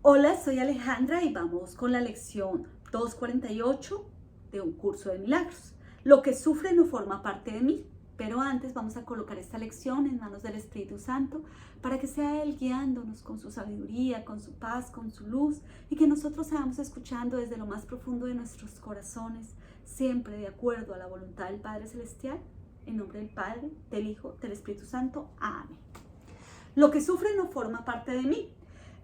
Hola, soy Alejandra y vamos con la lección 248 de un curso de milagros. Lo que sufre no forma parte de mí, pero antes vamos a colocar esta lección en manos del Espíritu Santo para que sea Él guiándonos con su sabiduría, con su paz, con su luz y que nosotros seamos escuchando desde lo más profundo de nuestros corazones, siempre de acuerdo a la voluntad del Padre Celestial. En nombre del Padre, del Hijo, del Espíritu Santo. Amén. Lo que sufre no forma parte de mí.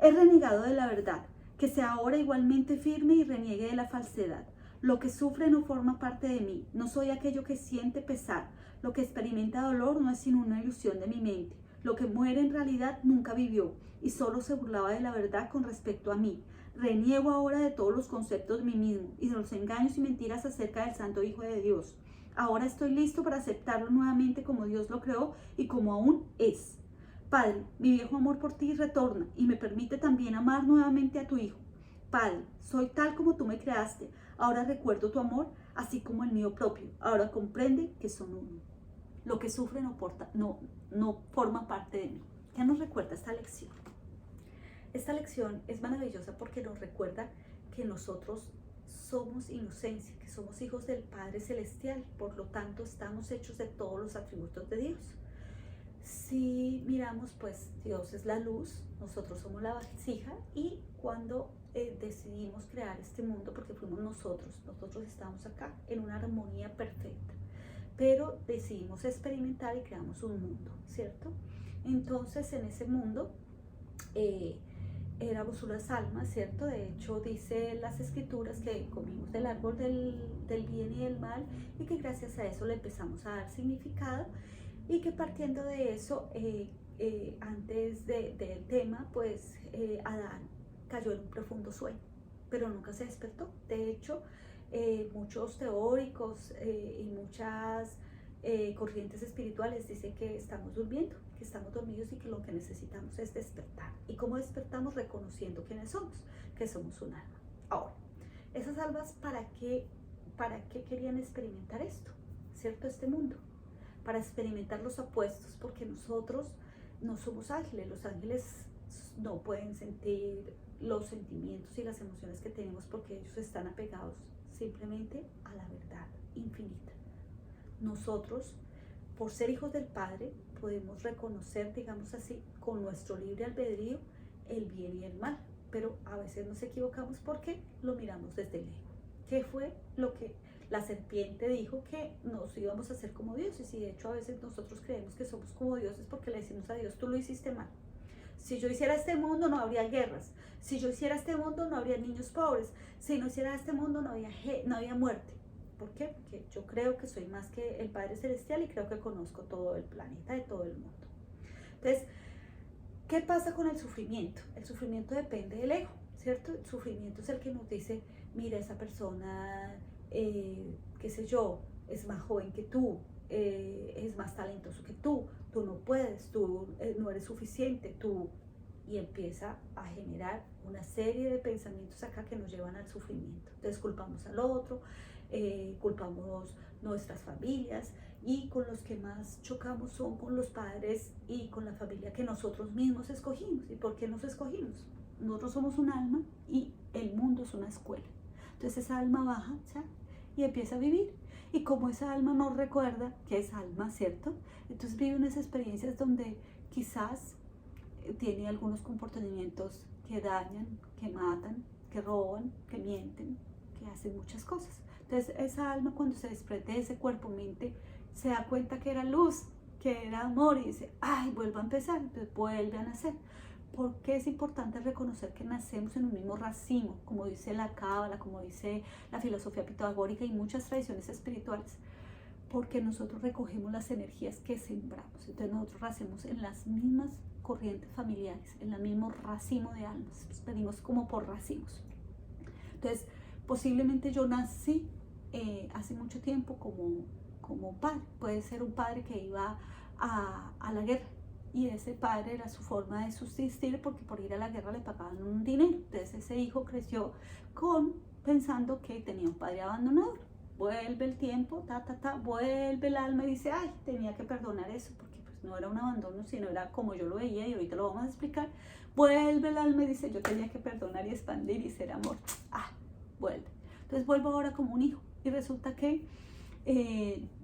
He renegado de la verdad, que sea ahora igualmente firme y reniegue de la falsedad. Lo que sufre no forma parte de mí, no soy aquello que siente pesar. Lo que experimenta dolor no es sino una ilusión de mi mente. Lo que muere en realidad nunca vivió y solo se burlaba de la verdad con respecto a mí. Reniego ahora de todos los conceptos de mí mismo y de los engaños y mentiras acerca del Santo Hijo de Dios. Ahora estoy listo para aceptarlo nuevamente como Dios lo creó y como aún es. Padre, mi viejo amor por ti retorna y me permite también amar nuevamente a tu Hijo. Padre, soy tal como tú me creaste. Ahora recuerdo tu amor, así como el mío propio. Ahora comprende que son uno. Lo que sufre no forma parte de mí. ¿Qué nos recuerda esta lección? Esta lección es maravillosa porque nos recuerda que nosotros somos inocencia, que somos hijos del Padre Celestial. Por lo tanto, estamos hechos de todos los atributos de Dios. Si miramos, pues Dios es la luz, nosotros somos la vasija y cuando decidimos crear este mundo, porque fuimos nosotros estamos acá en una armonía perfecta, pero decidimos experimentar y creamos un mundo, ¿cierto? Entonces en ese mundo éramos unas almas, ¿cierto? De hecho dice las escrituras que comimos del árbol del bien y del mal y que gracias a eso le empezamos a dar significado. Y que partiendo de eso, antes del tema, pues Adán cayó en un profundo sueño, pero nunca se despertó. De hecho, muchos teóricos y muchas corrientes espirituales dicen que estamos durmiendo, que estamos dormidos y que lo que necesitamos es despertar. ¿Y cómo despertamos? Reconociendo quiénes somos, que somos un alma. Ahora, esas almas, ¿para qué querían experimentar esto? ¿Cierto? Este mundo. Para experimentar los opuestos, porque nosotros no somos ángeles. Los ángeles no pueden sentir los sentimientos y las emociones que tenemos porque ellos están apegados simplemente a la verdad infinita. Nosotros, por ser hijos del Padre, podemos reconocer, digamos así, con nuestro libre albedrío, el bien y el mal, pero a veces nos equivocamos porque lo miramos desde el ego. ¿Qué fue lo que la serpiente dijo? Que nos íbamos a hacer como dioses, y de hecho a veces nosotros creemos que somos como dioses porque le decimos a Dios: tú lo hiciste mal. Si yo hiciera este mundo no habría guerras, si yo hiciera este mundo no habría niños pobres, si no hiciera este mundo no había muerte. ¿Por qué? Porque yo creo que soy más que el Padre Celestial y creo que conozco todo el planeta y todo el mundo. Entonces, ¿qué pasa con el sufrimiento? El sufrimiento depende del ego, ¿cierto? El sufrimiento es el que nos dice: mira, esa persona, qué sé yo, es más joven que tú, es más talentoso que tú no puedes, tú no eres suficiente, y empieza a generar una serie de pensamientos acá que nos llevan al sufrimiento. Entonces culpamos al otro, culpamos nuestras familias, y con los que más chocamos son con los padres y con la familia que nosotros mismos escogimos. ¿Y por qué nos escogimos? Nosotros somos un alma y el mundo es una escuela. Entonces esa alma baja, ¿sí?, y empieza a vivir. Y como esa alma no recuerda que es alma, ¿cierto? Entonces vive unas experiencias donde quizás tiene algunos comportamientos que dañan, que matan, que roban, que mienten, que hacen muchas cosas. Entonces esa alma, cuando se desprende de ese cuerpo-mente, se da cuenta que era luz, que era amor, y dice: ay, vuelvo a empezar. Entonces vuelve a nacer. ¿Por qué es importante reconocer que nacemos en un mismo racimo? Como dice la Cábala, como dice la filosofía pitagórica y muchas tradiciones espirituales. Porque nosotros recogemos las energías que sembramos. Entonces nosotros nacemos en las mismas corrientes familiares, en el mismo racimo de almas. Venimos como por racimos. Entonces, posiblemente yo nací hace mucho tiempo como un padre. Puede ser un padre que iba a la guerra, y ese padre era su forma de subsistir porque por ir a la guerra le pagaban un dinero. Entonces ese hijo creció pensando que tenía un padre abandonador. Vuelve el tiempo, vuelve el alma y dice: ay, tenía que perdonar eso, porque pues no era un abandono, sino era como yo lo veía, y ahorita lo vamos a explicar. vuelve el alma y dice, yo tenía que perdonar y expandir y ser amor. Vuelve. Entonces vuelvo ahora como un hijo y resulta que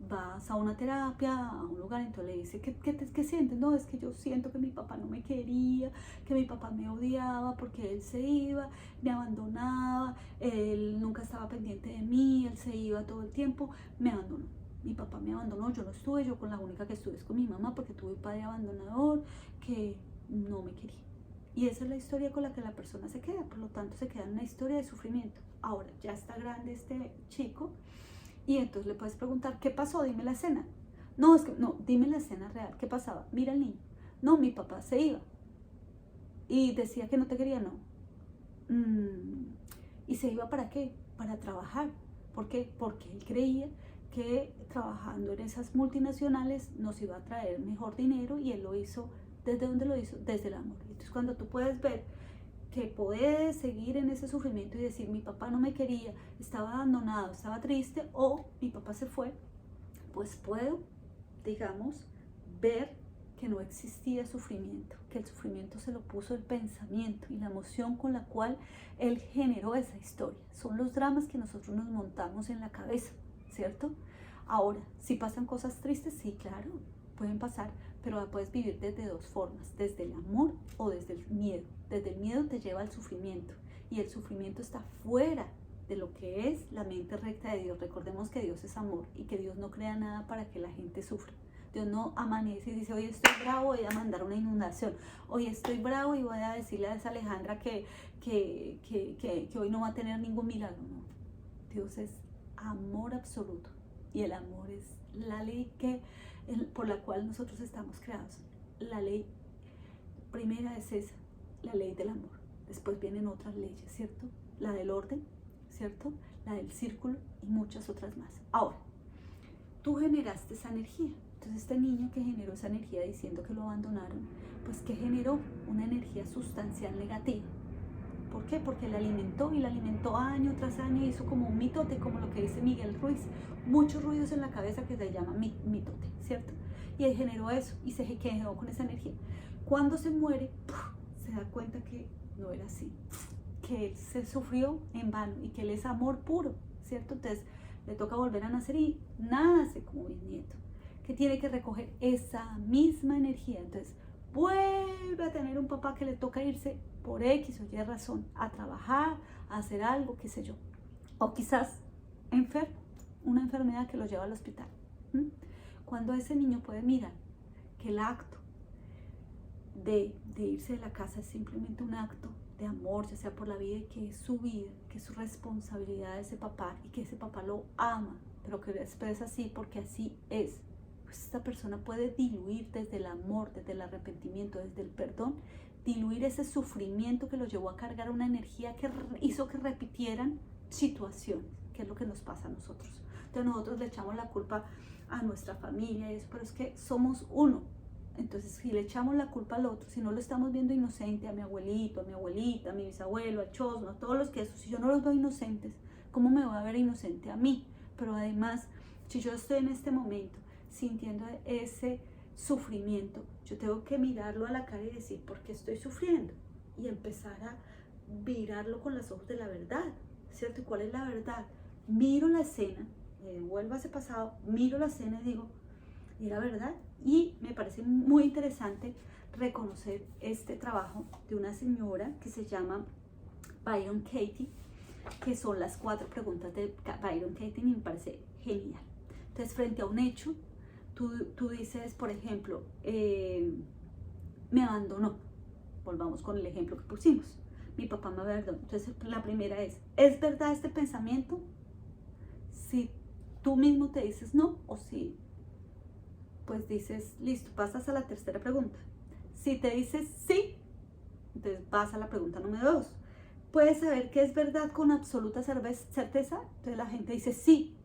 vas a una terapia, a un lugar, entonces le dice, ¿qué sientes? No, es que yo siento que mi papá no me quería, que mi papá me odiaba porque él se iba, me abandonaba, él nunca estaba pendiente de mí, él se iba todo el tiempo, me abandonó. Mi papá me abandonó, yo no estuve, yo con la única que estuve es con mi mamá porque tuve un padre abandonador que no me quería. Y esa es la historia con la que la persona se queda, por lo tanto se queda en una historia de sufrimiento. Ahora, ya está grande este chico y entonces le puedes preguntar, ¿qué pasó? Dime la escena. No, dime la escena real, ¿qué pasaba? Mira al niño. No, mi papá se iba y decía que no te quería, no. ¿Y se iba para qué? Para trabajar. ¿Por qué? Porque él creía que trabajando en esas multinacionales nos iba a traer mejor dinero y él lo hizo. ¿Desde dónde lo hizo? Desde el amor. Entonces cuando tú puedes ver que puedes seguir en ese sufrimiento y decir, mi papá no me quería, estaba abandonado, estaba triste, o mi papá se fue, pues puedo, digamos, ver que no existía sufrimiento, que el sufrimiento se lo puso el pensamiento y la emoción con la cual él generó esa historia. Son los dramas que nosotros nos montamos en la cabeza, ¿cierto? Ahora, si pasan cosas tristes, sí, claro, pueden pasar, pero la puedes vivir desde dos formas, desde el amor o desde el miedo. Desde el miedo te lleva al sufrimiento y el sufrimiento está fuera de lo que es la mente recta de Dios. Recordemos que Dios es amor y que Dios no crea nada para que la gente sufra. Dios no amanece y dice, hoy estoy bravo, voy a mandar una inundación. Hoy estoy bravo y voy a decirle a esa Alejandra que hoy no va a tener ningún milagro. No, Dios es amor absoluto y el amor es la ley por la cual nosotros estamos creados. La ley primera es esa, la ley del amor. Después vienen otras leyes, ¿cierto? La del orden, ¿cierto? La del círculo y muchas otras más. Ahora, tú generaste esa energía. Entonces este niño que generó esa energía diciendo que lo abandonaron, pues ¿qué generó? Una energía sustancial negativa. ¿Por qué? Porque la alimentó y la alimentó año tras año y hizo como un mitote, como lo que dice Miguel Ruiz. Muchos ruidos en la cabeza que se llama mitote, ¿cierto? Y él generó eso y se quedó con esa energía. Cuando se muere, se da cuenta que no era así, que él se sufrió en vano y que él es amor puro, ¿cierto? Entonces le toca volver a nacer y nace como bisnieto, que tiene que recoger esa misma energía. Entonces vuelve a tener un papá que le toca irse por X o Y razón a trabajar, a hacer algo, qué sé yo, o quizás enfermo, una enfermedad que lo lleva al hospital. Cuando ese niño puede mirar que el acto de irse de la casa es simplemente un acto de amor, ya sea por la vida, y que es su vida, que es su responsabilidad de ese papá y que ese papá lo ama, pero que después es así porque así es, pues esta persona puede diluir desde el amor, desde el arrepentimiento, desde el perdón, diluir ese sufrimiento que lo llevó a cargar una energía que hizo que repitieran situaciones, que es lo que nos pasa a nosotros. Entonces nosotros le echamos la culpa a nuestra familia y eso, pero es que somos uno. Entonces, si le echamos la culpa al otro, si no lo estamos viendo inocente, a mi abuelito, a mi abuelita, a mi bisabuelo, a Chosno, a todos los que eso, si yo no los veo inocentes, ¿cómo me voy a ver inocente a mí? Pero además, si yo estoy en este momento sintiendo ese sufrimiento, yo tengo que mirarlo a la cara y decir, ¿por qué estoy sufriendo? Y empezar a mirarlo con los ojos de la verdad, ¿cierto? ¿Y cuál es la verdad? Miro la escena, me devuelvo a ese pasado, miro la escena y digo, ¿y la verdad? Y me parece muy interesante reconocer este trabajo de una señora que se llama Byron Katie, que son las 4 preguntas de Byron Katie, y me parece genial. Entonces, frente a un hecho, tú dices, por ejemplo, me abandonó. Volvamos con el ejemplo que pusimos. Mi papá me abandonó. Entonces, la primera ¿es verdad este pensamiento? Si tú mismo te dices no, o si pues dices, listo, pasas a la tercera pregunta. Si te dices sí, entonces vas a la pregunta número 2. ¿Puedes saber que es verdad con absoluta certeza? Entonces la gente dice sí.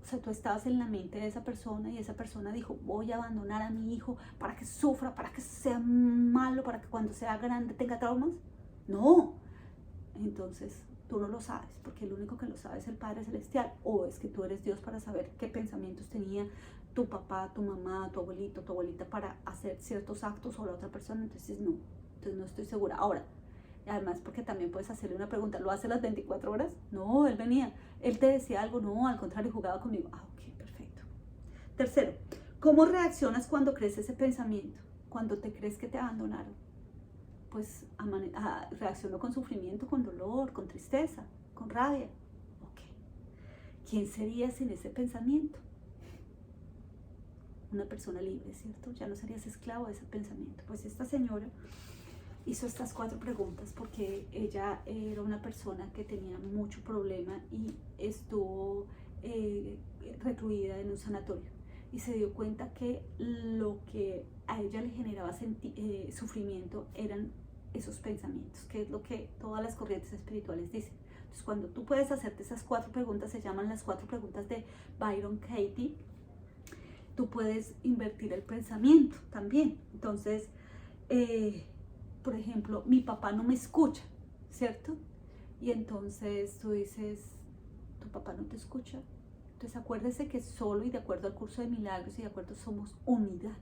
O sea, tú estabas en la mente de esa persona y esa persona dijo, voy a abandonar a mi hijo para que sufra, para que sea malo, para que cuando sea grande tenga traumas. No. Entonces tú no lo sabes, porque el único que lo sabe es el Padre Celestial, o es que tú eres Dios para saber qué pensamientos tenía tu papá, tu mamá, tu abuelito, tu abuelita para hacer ciertos actos o la otra persona. Entonces no, entonces no estoy segura. Ahora, además porque también puedes hacerle una pregunta, ¿lo hace las 24 horas? No, él venía, él te decía algo, no, al contrario, jugaba conmigo. Ah, ok, perfecto. Tercero, ¿cómo reaccionas cuando crees ese pensamiento? Cuando te crees que te abandonaron. Pues reacciono con sufrimiento, con dolor, con tristeza, con rabia. Ok. ¿Quién sería sin ese pensamiento? Una persona libre, ¿cierto? Ya no serías esclavo de ese pensamiento. Pues esta señora hizo estas 4 preguntas porque ella era una persona que tenía mucho problema y estuvo recluida en un sanatorio y se dio cuenta que lo que a ella le generaba sufrimiento eran esos pensamientos, que es lo que todas las corrientes espirituales dicen. Entonces, cuando tú puedes hacerte esas 4 preguntas, se llaman las 4 preguntas de Byron Katie, tú puedes invertir el pensamiento también. Entonces, por ejemplo, mi papá no me escucha, ¿cierto? Y entonces tú dices, tu papá no te escucha. Entonces acuérdese que solo y de acuerdo al curso de milagros y de acuerdo somos unidad.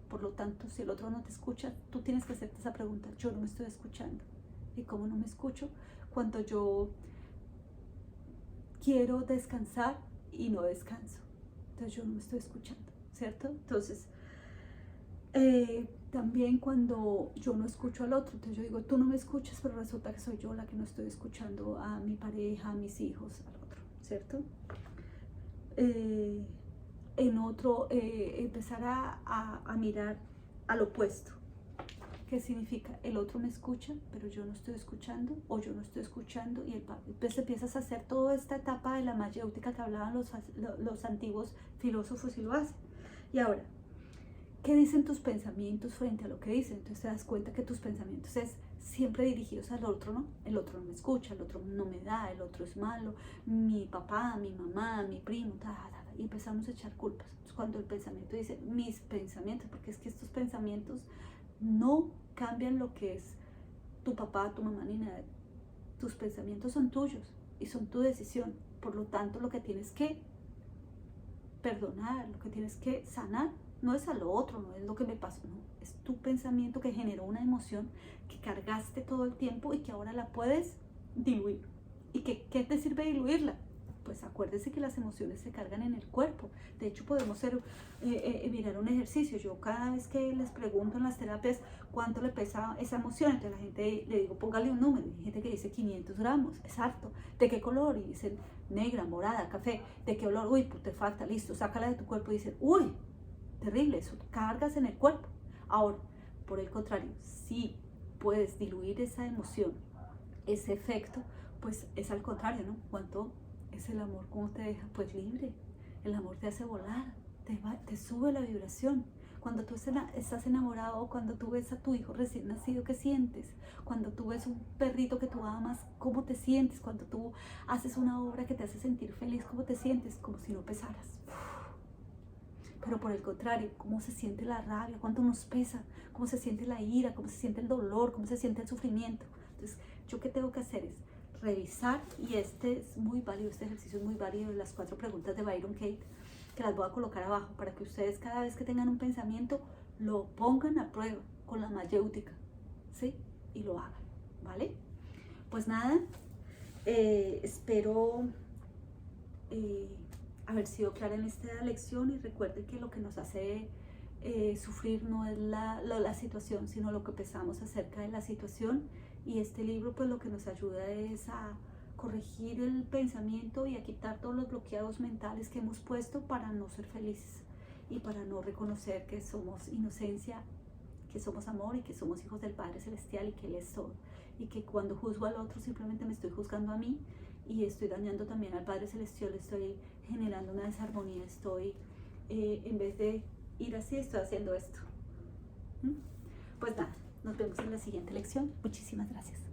Por lo tanto, si el otro no te escucha, tú tienes que hacerte esa pregunta, yo no me estoy escuchando. ¿Y cómo no me escucho? Cuando yo quiero descansar y no descanso. Entonces yo no me estoy escuchando, ¿cierto? Entonces, también cuando yo no escucho al otro, entonces yo digo, tú no me escuchas, pero resulta que soy yo la que no estoy escuchando a mi pareja, a mis hijos, al otro, ¿cierto? En otro, empezar a mirar al opuesto. ¿Qué significa? El otro me escucha, pero yo no estoy escuchando, o yo no estoy escuchando, y entonces empiezas a hacer toda esta etapa de la mayéutica que hablaban los antiguos filósofos y lo hacen. Y ahora, ¿qué dicen tus pensamientos frente a lo que dicen? Entonces te das cuenta que tus pensamientos es siempre dirigidos al otro, ¿no? El otro no me escucha, el otro no me da, el otro es malo, mi papá, mi mamá, mi primo, y empezamos a echar culpas. Entonces, cuando el pensamiento dice mis pensamientos, porque es que estos pensamientos no cambian lo que es tu papá, tu mamá, ni nada. Tus pensamientos son tuyos y son tu decisión. Por lo tanto, lo que tienes que perdonar, lo que tienes que sanar, no es a lo otro, no es lo que me pasó, no, es tu pensamiento que generó una emoción que cargaste todo el tiempo y que ahora la puedes diluir. ¿Y qué te sirve diluirla? Pues acuérdese que las emociones se cargan en el cuerpo. De hecho, podemos mirar un ejercicio. Yo cada vez que les pregunto en las terapias cuánto le pesa esa emoción, entonces la gente le digo, póngale un número. Hay gente que dice 500 gramos, es harto. ¿De qué color? Y dicen negra, morada, café. ¿De qué olor? Uy, pues te falta, listo, sácala de tu cuerpo y dicen, uy, terrible, eso cargas en el cuerpo. Ahora, por el contrario, si puedes diluir esa emoción, ese efecto, pues es al contrario, ¿no? ¿Cuánto es el amor? ¿Cómo te deja? Pues libre. El amor te hace volar, te sube la vibración. Cuando tú estás enamorado, cuando tú ves a tu hijo recién nacido, ¿qué sientes? Cuando tú ves un perrito que tú amas, ¿cómo te sientes? Cuando tú haces una obra que te hace sentir feliz, ¿cómo te sientes? Como si no pesaras. Pero por el contrario, ¿cómo se siente la rabia? ¿Cuánto nos pesa? ¿Cómo se siente la ira? ¿Cómo se siente el dolor? ¿Cómo se siente el sufrimiento? Entonces, ¿yo qué tengo que hacer? Es revisar, y este es muy válido, este ejercicio es muy válido, de las 4 preguntas de Byron Katie, que las voy a colocar abajo para que ustedes cada vez que tengan un pensamiento lo pongan a prueba con la mayéutica, ¿sí? Y lo hagan, ¿vale? Pues nada, espero haber sido clara en esta lección, y recuerden que lo que nos hace sufrir no es la situación, sino lo que pensamos acerca de la situación. Y este libro pues lo que nos ayuda es a corregir el pensamiento y a quitar todos los bloqueados mentales que hemos puesto para no ser felices y para no reconocer que somos inocencia, que somos amor y que somos hijos del Padre Celestial y que Él es todo. Y que cuando juzgo al otro simplemente me estoy juzgando a mí y estoy dañando también al Padre Celestial, estoy generando una desarmonía, en vez de ir así, estoy haciendo esto. Pues nada, nos vemos en la siguiente lección. Muchísimas gracias.